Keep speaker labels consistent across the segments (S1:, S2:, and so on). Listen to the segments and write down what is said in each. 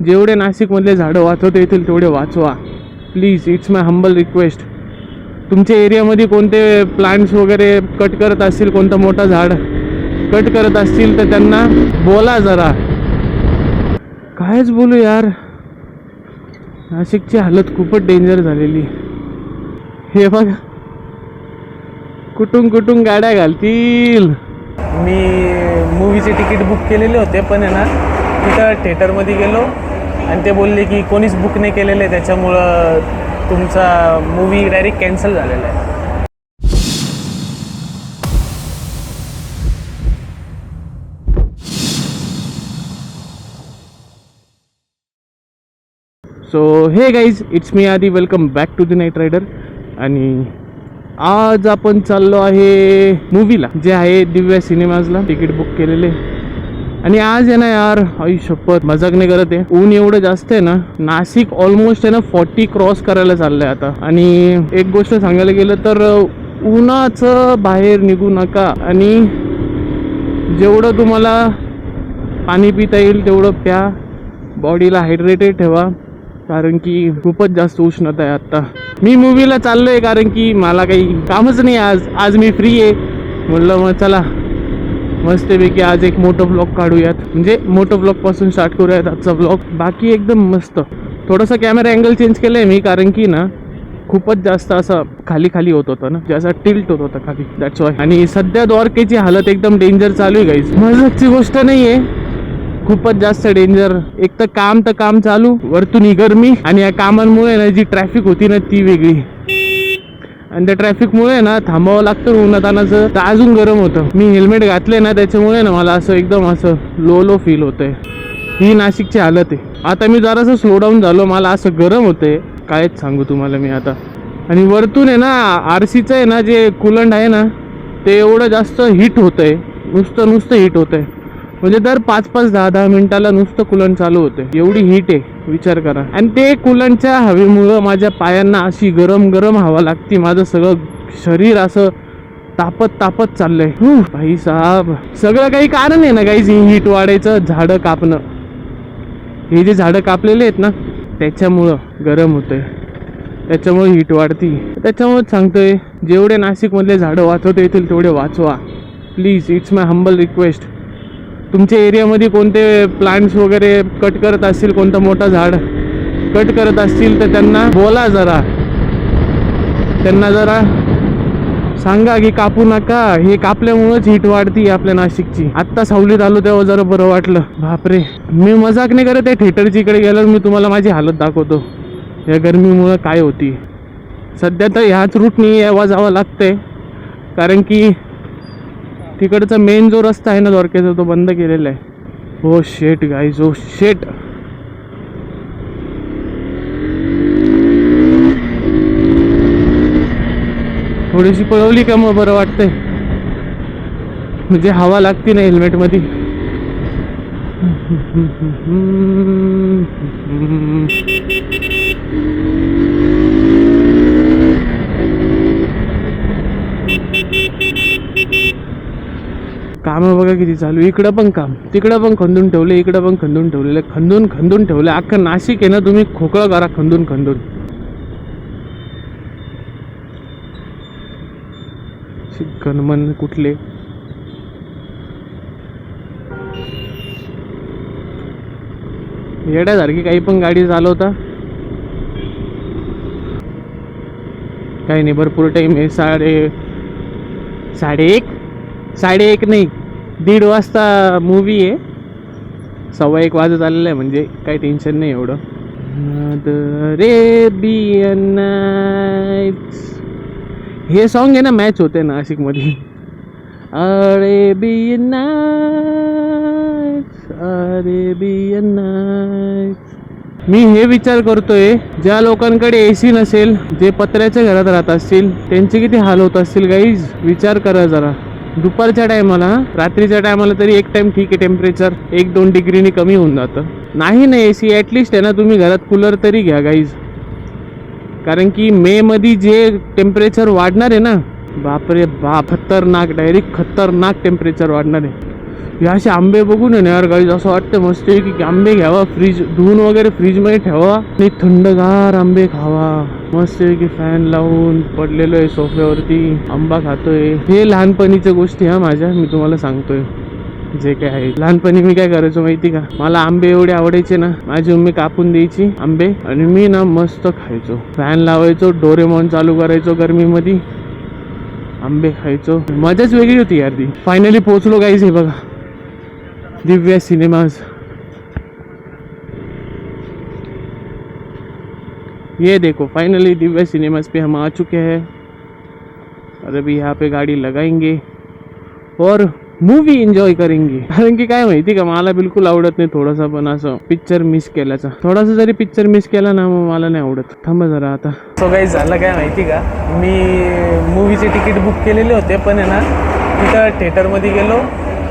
S1: जेवढे नाशिकमधले झाडं वाचवता येतील तेवढे वाचवा please. It's my humble request. तुमच्या एरियामध्ये कोणते प्लांट्स वगैरे कट करत असतील, कोणतं मोठं झाड कट करत असतील तर त्यांना बोला जरा. कायच बोलू यार, नाशिकची हालत खूपच डेंजर झालेली. हे बघ कुठून कुठून गाड्या घालतील. मी मूवीचे तिकीट बुक केलेले होते, पण आहे ना तिथं थिएटरमध्ये गेलो आणि ते बोलले की कोणीच बुक नाही केलेलं आहे, त्याच्यामुळं तुमचा मूवी डायरेक्ट कॅन्सल झालेला आहे. सो हे guys, it's me Aadi. Welcome back to the Night Rider. आणि आज आपण चाललो आहे मूवीला, जे आहे दिव्या सिनेमाजला. तिकीट बुक केलेले. आणि आज आहे ना यार, आई शपथ मजाक नाही करत आहे, ऊन एवढं जास्त आहे ना, नाशिक ऑलमोस्ट आहे ना 40 क्रॉस करायला चाललंय आता. आणि एक गोष्ट सांगायला गेलं तर उन्हाचं बाहेर निघू नका आणि जेवढं तुम्हाला पाणी पिता येईल तेवढं प्या. बॉडीला हायड्रेटेड ठेवा, कारण की खूपच जास्त उष्णता आहे आत्ता. मी मूवीला चाललो आहे कारण की मला काही कामच नाही आज मी फ्री आहे. म्हटलं मग चला मस्तपैकी आज एक मोठं ब्लॉग काढूयात, म्हणजे मोठं ब्लॉगपासून स्टार्ट करूयात आजचा ब्लॉग. बाकी एकदम मस्त. थोडासा कॅमेरा अँगल चेंज केलं आहे मी, कारण की ना खूपच जास्त असं खाली खाली होत होतं ना, जसा टिल्ट होत होता खाली, दॅट्स वाय. आणि सध्या द्वारकेची हालत एकदम डेंजर चालू आहे गाईज, मजाकची गोष्ट नाही आहे, खूपच जास्त डेंजर. एक तर काम चालू, वरतून ही गरमी, आणि या कामांमुळे ना जी ट्रॅफिक होती ना ती वेगळी. आणि त्या ट्रॅफिकमुळे ना थांबावं लागतं उन्हातानाचं, तर अजून गरम होतं. मी हेल्मेट घातले ना त्याच्यामुळे ना मला असं एकदम असं लो फील होतंय. ही नाशिकची हालत आहे. आता मी जरासं स्लो डाऊन झालो, मला असं गरम होतंय, कायच सांगू तुम्हाला मी आता. आणि वरतून आहे ना RCचं आहे ना जे कूलंट आहे ना ते एवढं जास्त हीट होतंय, नुसतं हीट होतंय. म्हणजे दर 5-5, 10-10 मिनिटाला नुसतं कूलंट चालू होते, एवढी हीट आहे, विचार करा. आणि ते कूलंटच्या हवेमुळं माझ्या पायांना अशी गरम हवा लागते. माझं सगळं शरीर असं तापत चाललंय. भाई साहब, सगळं काही कारण आहे ना गाईज ही हीट वाढायचं. झाडं कापणं, हे जे झाडं कापलेले आहेत ना त्याच्यामुळं गरम होतंय, त्याच्यामुळे हीट वाढती. त्याच्यामुळेच सांगतोय, जेवढे नाशिकमधले झाडं वाचवता येतील तेवढे वाचवा please. It's my humble request. तुमच्या एरियामध्ये कोणते प्लांट्स वगैरे कट करत असतील, कोणतं मोठं झाड कट करत असतील तर त्यांना बोला जरा. त्यांना जरा सांगा की कापू नका, हे कापल्यामुळेच हीट वाढती आपल्या नाशिकची. आत्ता सावलीत आलो तेव्हा जरा बरं वाटलं. बापरे, मी मजाक नाही करत आहे. थिएटरच्या इकडे गेल्यावर मी तुम्हाला माझी हालत दाखवतो या गरमीमुळं काय होती. सध्या तर ह्याच रूटनी यावं जावं लागतंय, कारण की तिकडचा मेन जो रस्ता आहे ना द्वारकेचा तो बंद केलेला आहे. ओ शेट गाईज, ओ शेट. थोडीशी पळवली का मग बरं वाटतंय, म्हणजे हवा लागते ना हेल्मेटमध्ये. कामं बघा किती चालू. इकडं पण काम, तिकडं पण खंदून ठेवले, इकडं पण खंदून ठेवलेलं, खंदून ठेवले. अख्खं नाशिक आहे ना तुम्ही खोकळं करा खंदून. गणमन कुठले. येड्यासारखी काही पण गाडी चालवता. काही नाही, भरपूर टाईम आहे. साडे एक नाही, 1:30 वाजता मूवी आहे. 1:15 वाजत आलेलं आहे, म्हणजे काही टेन्शन नाही एवढं. अरेबियन नाईट्स हे सॉन्ग आहे ना, मॅच होते नाशिकमध्ये. Arabian nights. मी हे विचार करतोय, ज्या लोकांकडे AC नसेल, जे पत्र्याच्या घरात राहत असतील, त्यांचे किती हाल होत असतील गाईज. विचार करा जरा. दुपारच्या टायमाला, रात्रीच्या टायमाला तरी एक टाइम ठीक आहे, टेम्परेचर 1-2 डिग्रीनी कमी होऊन जातं. नाही ना AC, ॲटलिस्ट आहे ना तुम्ही घरात कूलर तरी घ्या गाईज. कारण की मे मध्ये जे टेम्परेचर वाढणार आहे ना, बापरे बाप, खतरनाक, डायरेक्ट खतरनाक टेम्परेचर वाढणार आहे. हे असे आंबे बघून आहे ना यार गाईज असं वाटतं मस्त की आंबे घ्यावा, फ्रीज धुवून वगैरे फ्रीजमध्ये ठेवा आणि थंडगार आंबे खावा. मस्त की फॅन लावून पडलेलो आहे सोफ्यावरती, आंबा खातोय. हे लहानपणीच्या गोष्टी हा माझ्या, मी तुम्हाला सांगतोय जे काय आहे. लहानपणी मी काय करायचो माहिती का, मला आंबे एवढे आवडायचे ना, माझी मम्मी कापून द्यायची आंबे आणि मी ना मस्त खायचो. फॅन लावायचो, डोरेमॉन चालू करायचो गरमीमध्ये, आंबे खायचो. मजाच वेगळी होती यार ती. फायनली पोहोचलो गाईज, हे बघा दिव्या सिनेमाज. ये देखो फाइनली दिव्या सिनेमाज पे हम आ चुके हैं और अभी यहाँ पे गाड़ी लगाएंगे और मूवी एन्जॉय करेंगे. कारण की काय माहिती का, मला बिलकुल आवडत नाही थोडासा पण असं पिक्चर मिस केल्याचा. थोडासा जरी पिक्चर मिस केला ना मग मला नाही आवडत. थांबा जरा आता. सो गाईज झालं काय माहिती का, मी मूवीचे तिकीट बुक केलेले होते पण आहे ना तिथं थिएटरमध्ये गेलो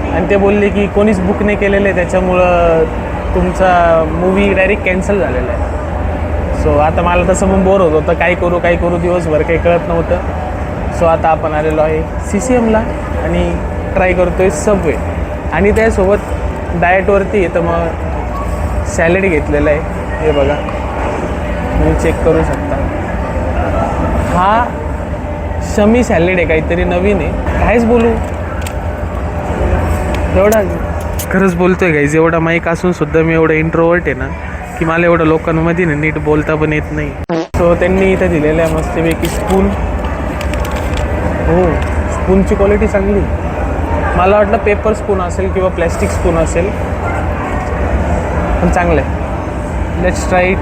S1: आणि ते बोलले की कोणीच बुक नाही केलेलं आहे, त्याच्यामुळं तुमचा मूवी डायरेक्ट कॅन्सल झालेला आहे. सो आता मला तसं पण बोर होत होतं, काय करू दिवसभर काही कळत नव्हतं. सो आता आपण आलेलो आहे CCMला आणि ट्राय करतोय सबवे. आणि त्यासोबत डाएटवरती आहे तर मग सॅलेड घेतलेला आहे. हे बघा तुम्ही चेक करू शकता, हा शमी सॅलेड आहे, काहीतरी नवीन आहे. कायच बोलू, एवढा खरंच बोलतोय गाईज, एवढा माईक असून सुद्धा मी एवढं इंट्रोवर्ट आहे ना की मला एवढं लोकांमध्ये ना नीट बोलता पण येत नाही. सो त्यांनी इथं दिलेलं आहे मस्तपैकी स्पून. हो स्पूनची क्वालिटी चांगली. मला वाटलं पेपर स्पून असेल किंवा प्लॅस्टिक स्पून असेल, पण चांगलं आहे. Let's try it,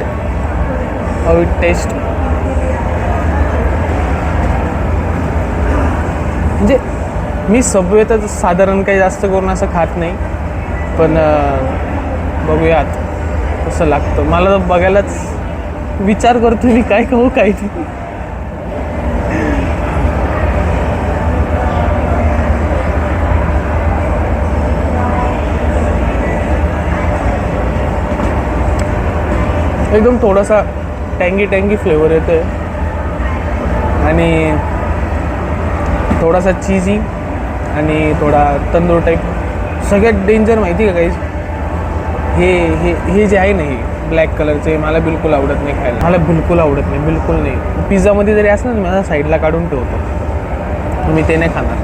S1: how it taste. म्हणजे मी सबवे तर साधारण काही जास्त करून असं खात नाही, पण बघूयात कसं लागतं. मला तर बघायलाच विचार करतो मी काय खाऊ काय नाही. एकदम थोडासा टँगी फ्लेवर येतो आहे आणि थोडासा चीजी आणि थोडा तंदूर टाईप. सगळ्यात डेंजर माहिती का गाईज, हे जे आहे ना हे ब्लॅक कलरचे मला बिलकुल आवडत नाही खायला. मला बिलकुल आवडत नाही, बिलकुल नाही. पिझ्झामध्ये जरी असलं ना माझ्या साईडला काढून ठेवतो, मी ते नाही खाणार.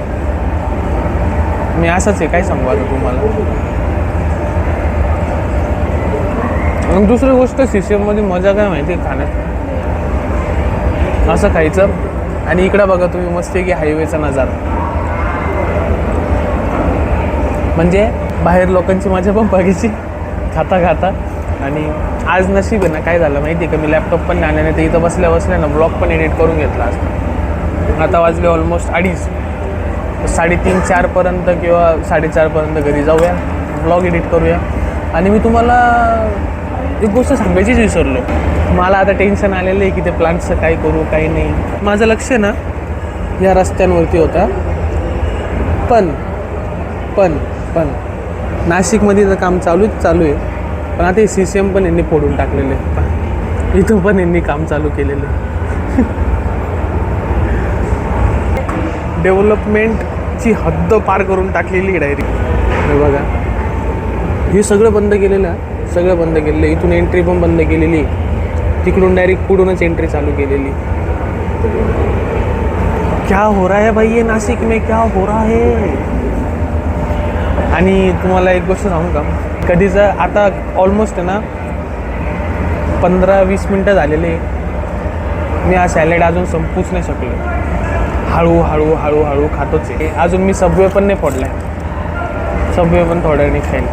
S1: मी असंच आहे, काय सांगू आता तुम्हाला. आणि दुसरी गोष्ट CCMमध्ये मजा काय माहिती आहे खाण्यात, असं खायचं. आणि इकडं बघा तुम्ही मस्त की हायवेचा नजारा, म्हणजे बाहेर लोकांची मजा पण बघायची खाता. आणि आज नशीब आहे ना, काय झालं माहिती आहे का, मी लॅपटॉप पण आणल्याने ते इथं बसल्या ना ब्लॉग पण एडिट करून घेतला असता. आता वाजले ऑलमोस्ट 2:30, 3:30-4पर्यंत किंवा 4:30पर्यंत घरी जाऊया, ब्लॉग एडिट करूया. आणि मी तुम्हाला एक गोष्ट सांगायचीच विसरलो. मला आता टेन्शन आलेलं आहे की ते प्लांट्सचं काय करू काय नाही. माझं लक्ष ना या रस्त्यांवरती होता, पण नाशिकमध्ये तर काम चालू आहे. पण आता हे CCM पण यांनी फोडून टाकलेलं आहे, इथं पण यांनी काम चालू केलेलं आहे. डेव्हलपमेंटची हद्द पार करून टाकलेली डायरेक्ट. हे बघा हे सगळं बंद केलेलं आहे, सगळं बंद केलेलं. इथून एंट्री पण बंद केलेली, तिकडून डायरेक्ट पुढूनच एंट्री चालू केलेली. क्या हो रहा है भाई ये नासिक में, क्या हो रहा है. आणि तुम्हाला एक गोष्ट सांगू का, कधीचं आता ऑलमोस्ट आहे ना 15-20 मिनटं झालेले, मी हा सॅलेड अजून संपूच नाही शकलो. हळूहळू खातोच आहे अजून. मी सबवे पण नाही फोडला आहे, सबवे पण थोड्या वेळाने खाईल.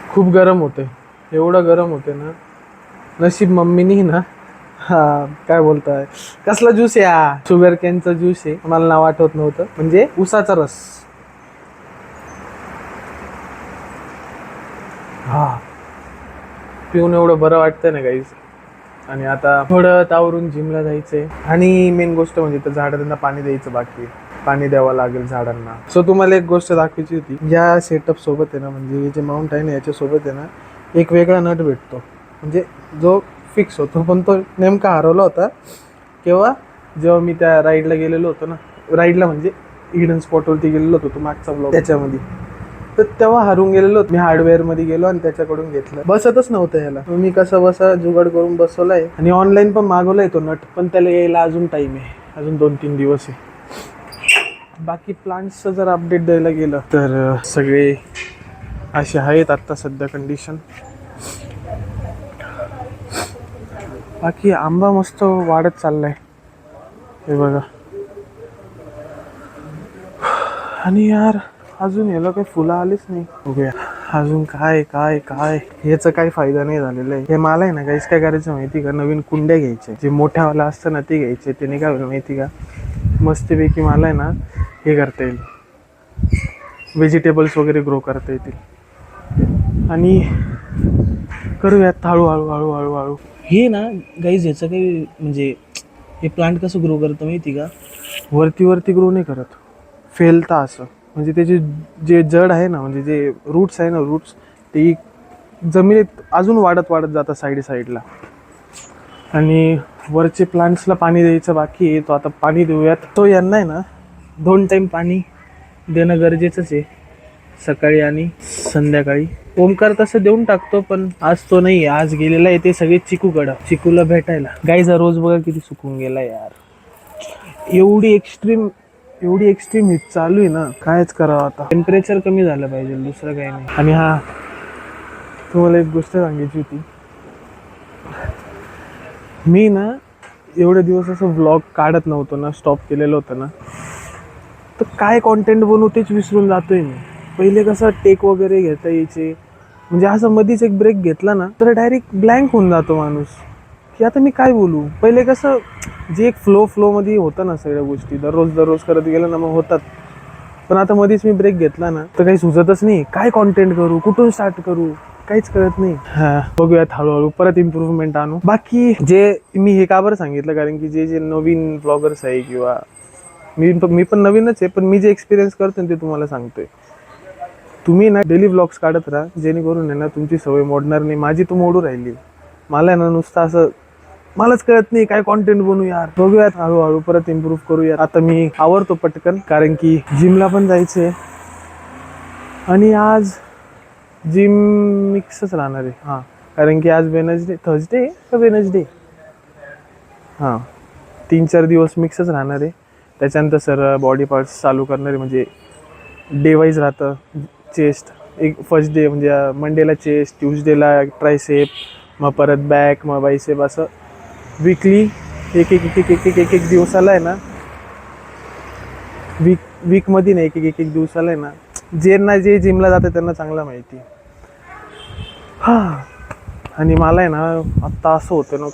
S1: खूप गरम होते, एवढं गरम होते ना. नशीब मम्मीनी ना काय बोलताय, कसला ज्यूस आहे हा, शुगर कॅनचा ज्यूस आहे. मला नाव आठवत नव्हतं, म्हणजे उसाचा रस. पिऊन एवढं बरं वाटतंय ना गाईज. आणि आता थोडं तावरून जिमला जायचंय. आणि मेन गोष्ट म्हणजे तर झाडांना पाणी द्यायचं बाकी आहे, पाणी द्यावं लागेल झाडांना. सो तुम्हाला एक गोष्ट दाखवायची होती, या सेटअप सोबत आहे ना, म्हणजे हे जे माउंट आहे ना याच्यासोबत आहे ना एक वेगळा नट भेटतो, म्हणजे जो फिक्स होतो. पण तो नेमका हरवला होता केव्हा, जेव्हा मी त्या राईडला गेलेलो होतो ना, राईडला म्हणजे
S2: हिडन स्पॉटवरती गेलेलो होतो, तो मागचा ब्लॉग त्याच्यामध्ये. तर तेव्हा हरून गेलेलो मी हार्डवेअरमध्ये गेलो आणि त्याच्याकडून घेतलं. बसतच नव्हतं ह्याला. मी कसं बसा जुगाड करून बसवलाय आणि ऑनलाईन पण मागवलाय तो नट, पण त्याला यायला अजून टाईम आहे, अजून 2-3 दिवस आहे. बाकी प्लांट्सचं जर अपडेट द्यायला गेलं तर सगळे असे आहेत आत्ता सध्या कंडिशन. बाकी आंबा मस्त वाढत चाललाय हे बघा. आणि यार अजून याला काही फुलं आलीच नाही. बघूया अजून काय काय काय ह्याचा काही फायदा नाही झालेला आहे. हे मला आहे ना काहीच काय करायचं माहिती का, नवीन कुंड्या घ्यायच्या, जे मोठ्यावाला असतं ना ते घ्यायचे. त्याने काय होईल माहिती का, मस्तपैकी मला आहे ना हे करता येईल, व्हेजिटेबल्स वगैरे ग्रो करता येतील. आणि करूयात हळूहळू हळूहळू हळू.
S3: हे ना गाईज ह्याचं काही म्हणजे हे प्लांट कसं ग्रो करतं माहिती का,
S2: वरती वरती ग्रो नाही करत, फेलता असं. म्हणजे त्याचे जे जड आहे ना, म्हणजे जे रूट्स आहे ना, रूट्स ते जमिनीत अजून वाढत वाढत जातात साईडला. आणि वरचे प्लांट्सला पाणी द्यायचं बाकी आहे, तो आता पाणी देऊयात. तो यांना आहे ना
S3: 2 टाईम पाणी देणं गरजेचंच आहे, सकाळी आणि संध्याकाळी. ओमकार तसं देऊन टाकतो, पण आज तो नाही, आज गेलेला आहे ते सगळे चिकूला भेटायला. गाईचा रोज बघा किती सुकून गेला यार.
S2: एवढी एक्स्ट्रीम हीट चालू आहे ना, कायच करावं आता.
S3: टेम्परेचर कमी झालं पाहिजे, दुसरं काही नाही.
S2: आणि हा तुम्हाला एक गोष्ट सांगायची होती. मी ना एवढे दिवस असं व्लॉग काढत नव्हतो ना, स्टॉप केलेलं होतं ना, तर काय कॉन्टेंट बनवू तेच विसरून जातोय मी. पहिले कसं टेक वगैरे घेता यायचे, म्हणजे असं मधीच एक ब्रेक घेतला ना तर डायरेक्ट ब्लँक होऊन जातो माणूस, की आता मी काय बोलू. पहिले कसं जे एक फ्लोमध्ये होतं ना सगळ्या गोष्टी, दररोज करत गेलं ना मग होतात. पण आता मध्येच मी ब्रेक घेतला ना तर काही सुचतच नाही, काय कॉन्टेंट करू, कुठून स्टार्ट करू, काहीच कळत नाही. बघूयात हळूहळू परत इम्प्रूव्हमेंट आणू. बाकी जे मी हे का बरं सांगितलं, कारण की जे नवीन ब्लॉगर्स आहे किंवा मी पण नवीनच आहे, पण मी जे एक्सपिरियन्स करतो ते तुम्हाला सांगतोय. तुम्ही ना डेली व्लॉग्स काढत राहा, जेणेकरून आहे ना तुमची सवय मोडणार नाही. माझी तू मोडू राहिली. मला आहे ना नुसतं असं मलाच कळत नाही काय कॉन्टेंट बनवू यार. बघूयात हळूहळू परत इम्प्रूव्ह करूयात. आता मी आवरतो पटकन, कारण की जिमला पण जायचंय आणि आज जिम मिक्सच राहणार आहे. हां, कारण की आज थर्सडे हां 3-4 दिवस मिक्सच राहणार आहे. त्याच्यानंतर सर बॉडी पार्ट्स चालू करणार आहे, म्हणजे डे वाईज राहतं. चेस्ट एक फर्स्ट डे म्हणजे मंडेला चेस्ट, ट्यूजडेला ट्रायसेप, मग परत बॅक, मग बायसेप, असं वीकली एक दिवसाला आहे ना, वीकमध्ये नाही एक दिवसाला आहे ना. जे जिमला जातात त्यांना चांगला माहिती. आणि मला आहे ना आत्ता असं होतं ना,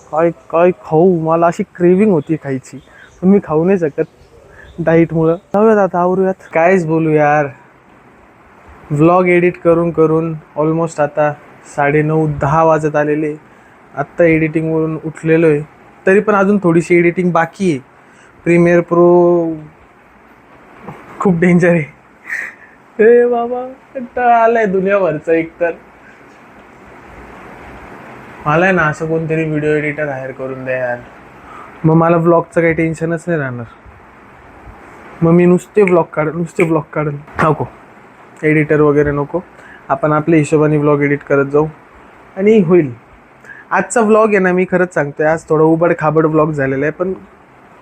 S2: काय खाऊ, मला अशी क्रेविंग होती खायची, पण मी खाऊ नाही शकत डाईटमुळं. जाऊयात आता आवरूयात. कायच बोलू यार, व्लॉग एडिट करून ऑलमोस्ट आता 9:30-10 वाजत आलेले. आत्ता एडिटिंगवरून उठलेलो आहे, तरी पण अजून थोडीशी एडिटिंग बाकी आहे. प्रीमियर प्रो खूप डेंजर आहे. हे बाबा कंटाळा आलाय दुनियाभरचा. एकतर मला आहे ना असं कोणतरी व्हिडिओ एडिटर हायर करून द्या यार, मग मला व्लॉगचं काही टेन्शनच नाही राहणार. मग मी नुसते व्लॉग काढून नको, एडिटर वगैरे नको. आपण आपल्या हिशोबाने व्लॉग एडिट करत जाऊ आणि होईल. आजचा व्लॉग आहे ना, मी खरंच सांगतोय, आज थोडं उबड खाबड व्लॉग झालेला आहे, पण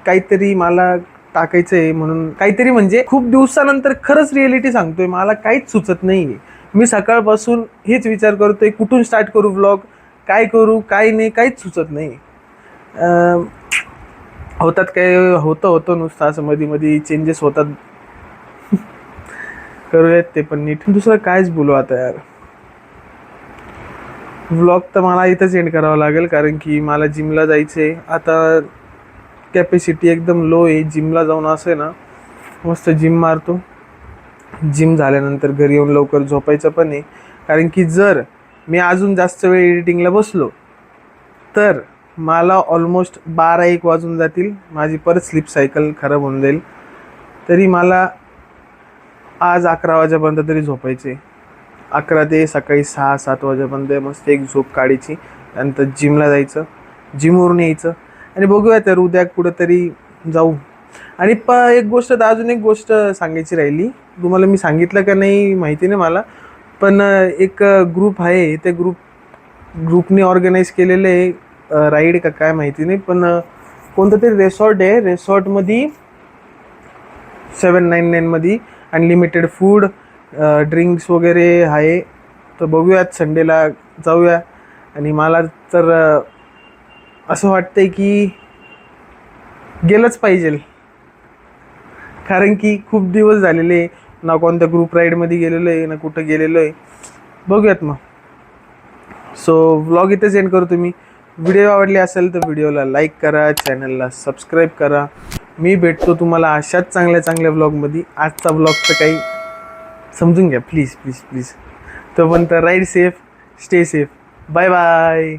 S2: काहीतरी मला टाकायचं आहे म्हणून. काहीतरी म्हणजे खूप दिवसानंतर खरंच रिॲलिटी सांगतोय, मला काहीच सुचत नाही. मी सकाळपासून हेच विचार करतोय, कुठून स्टार्ट करू व्लॉग, काय करू काय नाही, काहीच सुचत नाही. होतात काय होतं नुसतं असं मध्ये चेंजेस होतात. करूयात ते पण नीट. दुसरं कायच बोलू आता यार. व्लॉग तर मला इथंच एंड करावं लागेल, कारण की मला जिमला जायचं आहे. आता कॅपॅसिटी एकदम लो आहे. जिमला जाऊन असं आहे ना मस्त जिम मारतो. जिम झाल्यानंतर घरी येऊन लवकर झोपायचं पण आहे, कारण की जर मी अजून जास्त वेळ एडिटिंगला बसलो तर मला ऑलमोस्ट 12-1 वाजून जातील. माझी परत स्लीप सायकल खराब होऊन जाईल. तरी मला आज 11 वाजेपर्यंत तरी झोपायचे. 11 ते सकाळी 6-7 वाजेपर्यंत मस्त एक झोप काढायची. त्यानंतर जिमला जायचं, जिमवरून यायचं आणि बघूया तर उद्या कुठंतरी जाऊ. आणि एक गोष्ट तर अजून एक गोष्ट सांगायची राहिली, तुम्हाला मी सांगितलं का नाही माहिती नाही मला, पण एक ग्रुप आहे, ते ग्रुपने ऑर्गनाईज केलेलं आहे राईड का काय माहिती नाही, पण कोणतं तरी रिसॉर्ट आहे, रिसॉर्टमध्ये 799 मध्ये अनलिमिटेड फूड ड्रिंक्स वगैरे आहे. तर बघूयात संडेला जाऊया. आणि मला तर असं वाटतंय की गेलंच पाहिजे, कारण की खूप दिवस झालेले ना कोणत्या ग्रुप राईडमध्ये गेलेलो आहे ना कुठं गेलेलो आहे. बघूयात मग. सो व्लॉग इथेच एंड करतो मी. व्हिडिओ आवडले असेल तर व्हिडिओला लाईक करा, चॅनलला सबस्क्राईब करा. मी भेटतो तुम्हाला अशाच चांगल्या व्लॉगमध्ये. आजचा व्लॉग तर काही समजून घ्या प्लीज प्लीज प्लीज. तोपर्यंत ride safe, stay safe. Bye bye.